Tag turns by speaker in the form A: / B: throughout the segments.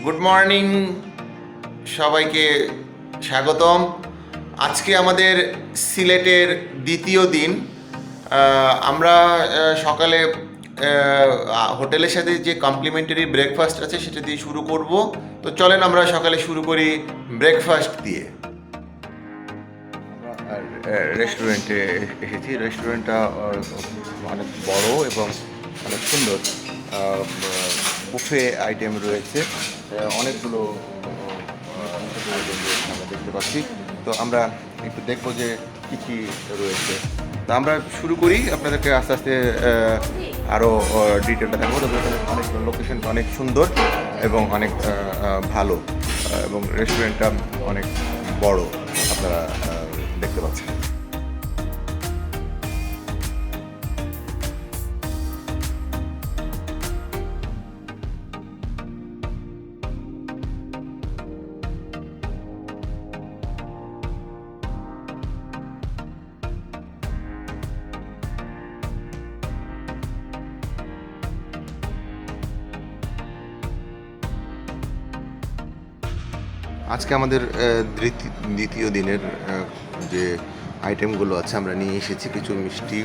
A: Good morning সবাইকে স্বাগতম। আজকে আমাদের সিলেটের দ্বিতীয় দিন। আমরা সকালে হোটেলের সাথে যে কমপ্লিমেন্টারি ব্রেকফাস্ট আছে সেটা দিয়ে শুরু করব। তো চলেন আমরা সকালে শুরু করি ব্রেকফাস্ট দিয়ে। রেস্টুরেন্টে এসেছি। রেস্টুরেন্টটা অনেক বড় এবং অনেক সুন্দর। বুফে আইটেম রয়েছে, অনেকগুলো আইটেম রয়েছে আমরা দেখতে পাচ্ছি। তো আমরা একটু দেখবো যে কী কী রয়েছে। তো আমরা শুরু করি, আপনাদেরকে আস্তে আস্তে আরও ডিটেলটা দেখাবো। তবে অনেক লোকেশনটা অনেক সুন্দর এবং অনেক ভালো, এবং রেস্টুরেন্টটা অনেক বড় আপনারা দেখতে পাচ্ছেন। আজকে আমাদের দ্বিতীয় দিনের যে আইটেমগুলো আছে আমরা নিয়ে এসেছি কিছু মিষ্টি,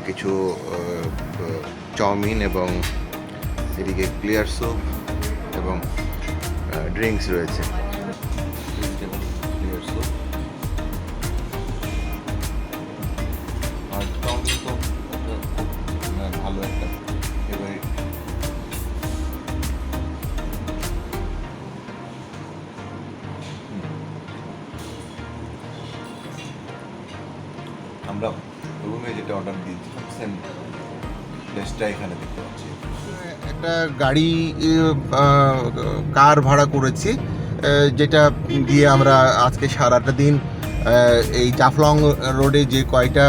A: কিছু চাউমিন, এবং এদিকে ক্লিয়ার স্যুপ এবং ড্রিঙ্কস রয়েছে। ক্লিয়ার স্যুপ আর চাউমিন তো ভালো একটা ফেভারিট। আমরা রুমে যেটা অর্ডার দিয়েছি সেম প্লেসটা এখানে দেখতে পাচ্ছি। একটা গাড়ি কার ভাড়া করেছি, যেটা দিয়ে আমরা আজকে সারাটা দিন এই জাফলং রোডে যে কয়টা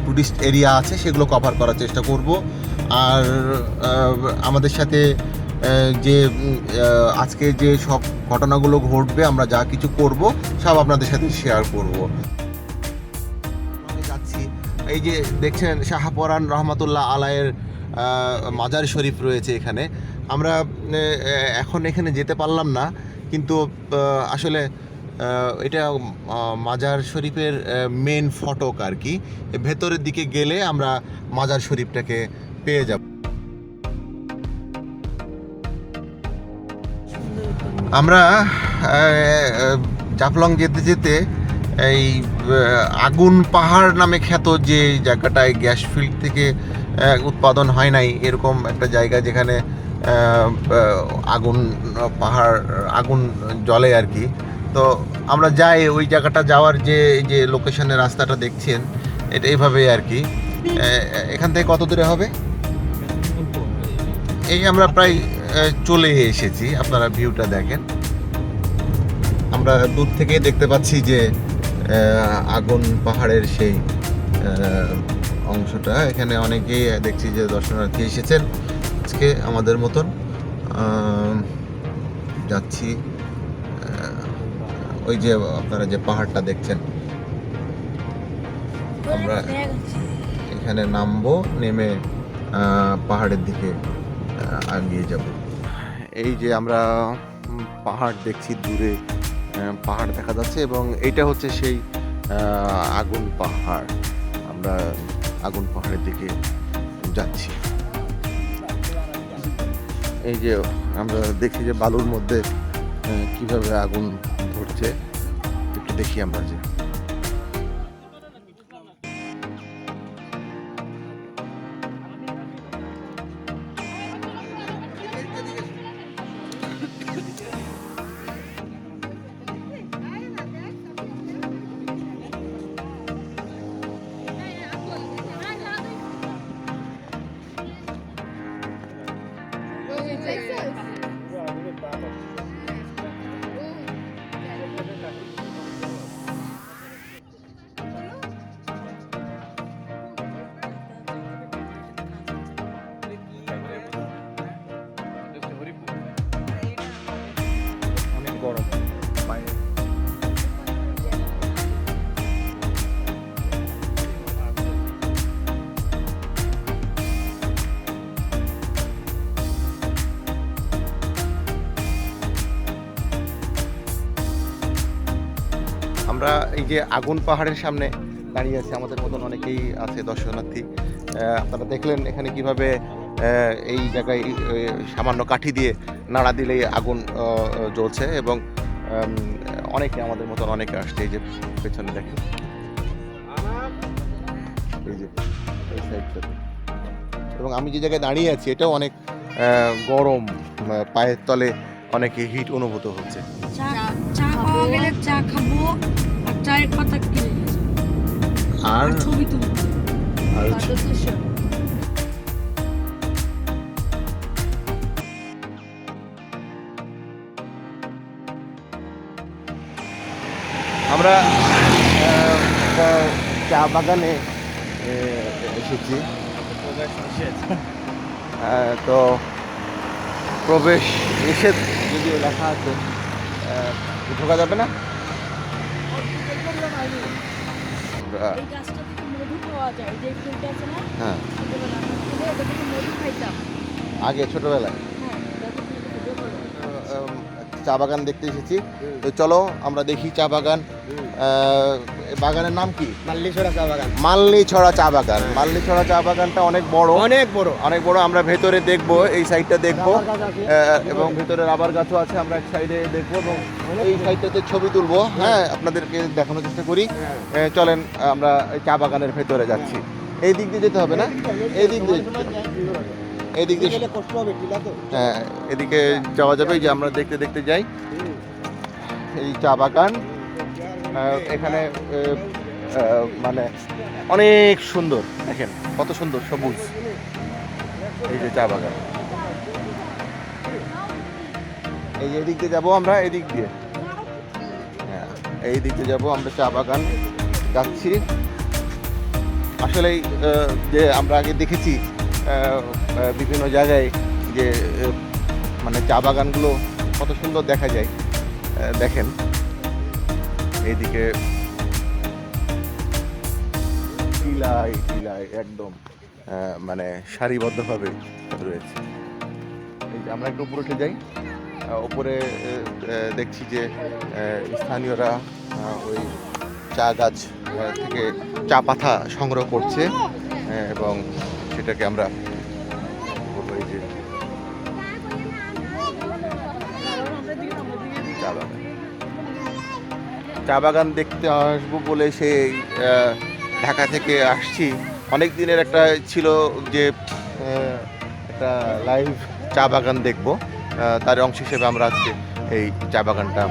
A: টুরিস্ট এরিয়া আছে সেগুলো কভার করার চেষ্টা করব। আর আমাদের সাথে যে আজকে যে সব ঘটনাগুলো ঘটবে, আমরা যা কিছু করব সব আপনাদের সাথে শেয়ার করব। যাচ্ছি, এই যে দেখছেন শাহপরান রহমাতুল্লাহ আলাইয়ের মাজার শরীফ রয়েছে এখানে। আমরা এখন এখানে যেতে পারলাম না, কিন্তু আসলে এটা মাজার শরীফের মেন ফটক আর কি। ভেতরের দিকে গেলে আমরা মাজার শরীফটাকে পেয়ে যাব। আমরা জাফলং যেতে যেতে এই আগুন পাহাড় নামে খ্যাত যে জায়গাটায় গ্যাস ফিল্ড থেকে উৎপাদন হয় নাই এরকম একটা জায়গা, যেখানে আগুন পাহাড় আগুন জ্বলে আর কি। তো আমরা যাই ওই জায়গাটা যাওয়ার যে লোকেশনের রাস্তাটা দেখছেন, এটা এইভাবেই আর কি। এখান থেকে কত দূরে হবে? এই আমরা প্রায় চলে এসেছি, আপনারা ভিউটা দেখেন। আমরা দূর থেকে দেখতে পাচ্ছি যে আগুন পাহাড়ের সেই অংশটা। এখানে অনেকেই দেখছি যে দর্শনার্থী এসেছেন আজকে আমাদের মতন। যাচ্ছি, ওই যে আপনারা যে পাহাড়টা দেখছেন, আমরা এখানে নামবো, নেমে পাহাড়ের দিকে এগিয়ে যাব। এই যে আমরা পাহাড় দেখছি, দূরে পাহাড় দেখা যাচ্ছে, এবং এইটা হচ্ছে সেই আগুন পাহাড়। আমরা আগুন পাহাড়ের দিকে যাচ্ছি। এই যে আমরা দেখি যে বালুর মধ্যে কিভাবে আগুন ধরছে, একটু দেখি আমরা যে গরম বাইরে। আমরা এই যে আগুন পাহাড়ের সামনে দাঁড়িয়ে আছি, আমাদের মতন অনেকেই আছে দর্শনার্থী। আপনারা দেখলেন এখানে কিভাবে এই জায়গায় সামান্য কাঠি দিয়ে নাড়া দিলেই আগুন জ্বলছে, এবং অনেকে আমাদের মতন অনেকে আসছে। এই যে পেছনে দেখেন, এই যে এই সাইডটাতে, এবং আমি যে জায়গায় দাঁড়িয়ে আছি এটাও অনেক গরম, পায়ের তলে অনেক হিট অনুভূত হচ্ছে।
B: চা পাওয়া গেলে চা খাবো, আর চায়ের পাতা কিনে নিয়ে যাবো,
A: আর
B: ছবি তুলবো।
A: আমরা একটা চা বাগানে এসেছি। তো প্রবেশ নিষেধ যদিও লেখা আছে, ঢোকা যাবে না।
B: এই গাছটা থেকে মধু পাওয়া যায়, যে ফুলটা আছে না,
A: হ্যাঁ,
B: ছোটবেলা আমরা এটা থেকে মধু খাইতাম।
A: আগে ছোটবেলায়
B: হ্যাঁ, দেখো তুমি ভিডিও করো।
A: চা বাগান দেখতে এসেছি। তো চলো আমরা দেখি চা বাগান। বাগানের নাম কি?
C: মাল্লিছড়া চা বাগান।
A: মালনীছড়া চা বাগান। মালনীছড়া চা বাগানটা অনেক বড়,
C: অনেক বড়।
A: অনেক বড়। আমরা ভেতরে দেখবো, এই সাইডটা দেখবো, এবং ভেতরে রাবার গাছও আছে। আমরা এক সাইডে দেখবো এবং এই সাইডটাতে ছবি তুলবো। হ্যাঁ, আপনাদেরকে দেখানোর চেষ্টা করি। চলেন আমরা এই চা বাগানের ভেতরে যাচ্ছি। এই দিক দিয়ে যেতে হবে না, এই দিক দিয়ে, এই দিক দিয়ে, হ্যাঁ এদিকে যাওয়া যাবে। এই যে আমরা দেখতে দেখতে যাই এই চা বাগান। এখানে মানে অনেক সুন্দর, দেখেন কত সুন্দর সবুজ এই যে চা বাগান। এই যে এদিক দিয়ে যাবো আমরা, এদিক দিয়ে, হ্যাঁ এই দিক দিয়ে যাবো আমরা। চা বাগান যাচ্ছি। আসলেই যে আমরা আগে দেখেছি বিভিন্ন জায়গায় যে মানে চা বাগানগুলো কত সুন্দর দেখা যায়। দেখেন এইদিকে টিলায় টিলায় একদম মানে সারিবদ্ধভাবে রয়েছে। এই যে আমরা একটু উপরে উঠে যাই। উপরে দেখছি যে স্থানীয়রা ওই চা গাছ থেকে চা পাতা সংগ্রহ করছে, এবং সেটাকে আমরা বলবো এই যে চা বাগান। চা বাগান দেখতে আসবো বলে সেই ঢাকা থেকে আসছি। অনেক দিনের একটা ছিল যে একটা লাইভ চা বাগান দেখবো, তার অংশ হিসেবে আমরা আজকে এই চা বাগানটা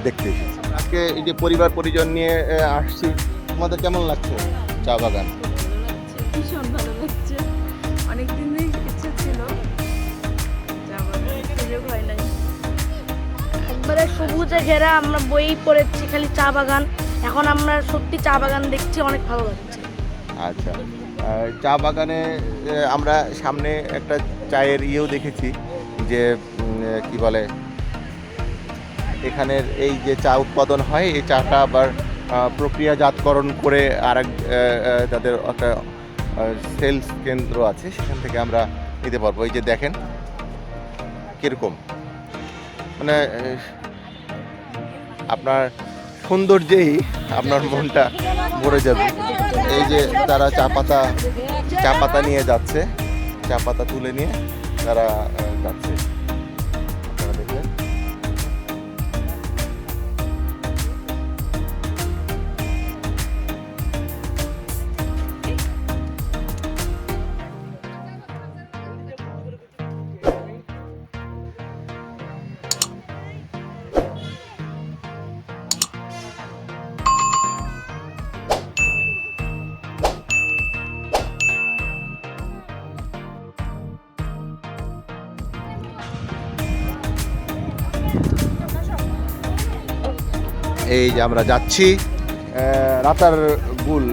A: দেখতে এসেছি। আজকে এই যে পরিবার পরিজন নিয়ে আসছি। তোমাদের কেমন লাগছে চা বাগান?
B: ভীষণ ভালো লাগছে, অনেকদিন ইচ্ছে ছিল যাওয়ার, সুযোগ হয় নাই। একবারে সবুজে ঘেরা, আমরা বই পড়েছি খালি চা বাগান, এখন আমরা সত্যি চা বাগান দেখছি, অনেক ভালো লাগছে।
A: আচ্ছা, চা বাগানে আমরা সামনে একটা চায়ের ইয়েও দেখেছি যে কি বলে, এখানের এই যে চা উৎপাদন হয় এই চাটা আবার প্রক্রিয়াজাতকরণ করে আরেক তাদের একটা সেলস কেন্দ্র আছে, সেখান থেকে আমরা নিতে পারবো। এই যে দেখেন কীরকম, মানে আপনার সৌন্দর্যেই আপনার মনটা ভরে যাবে। এই যে তারা চা পাতা নিয়ে যাচ্ছে, চা পাতা তুলে নিয়ে তারা যাচ্ছে, আপনারা দেখলেন। এই যে আমরা যাচ্ছি রাতারগুল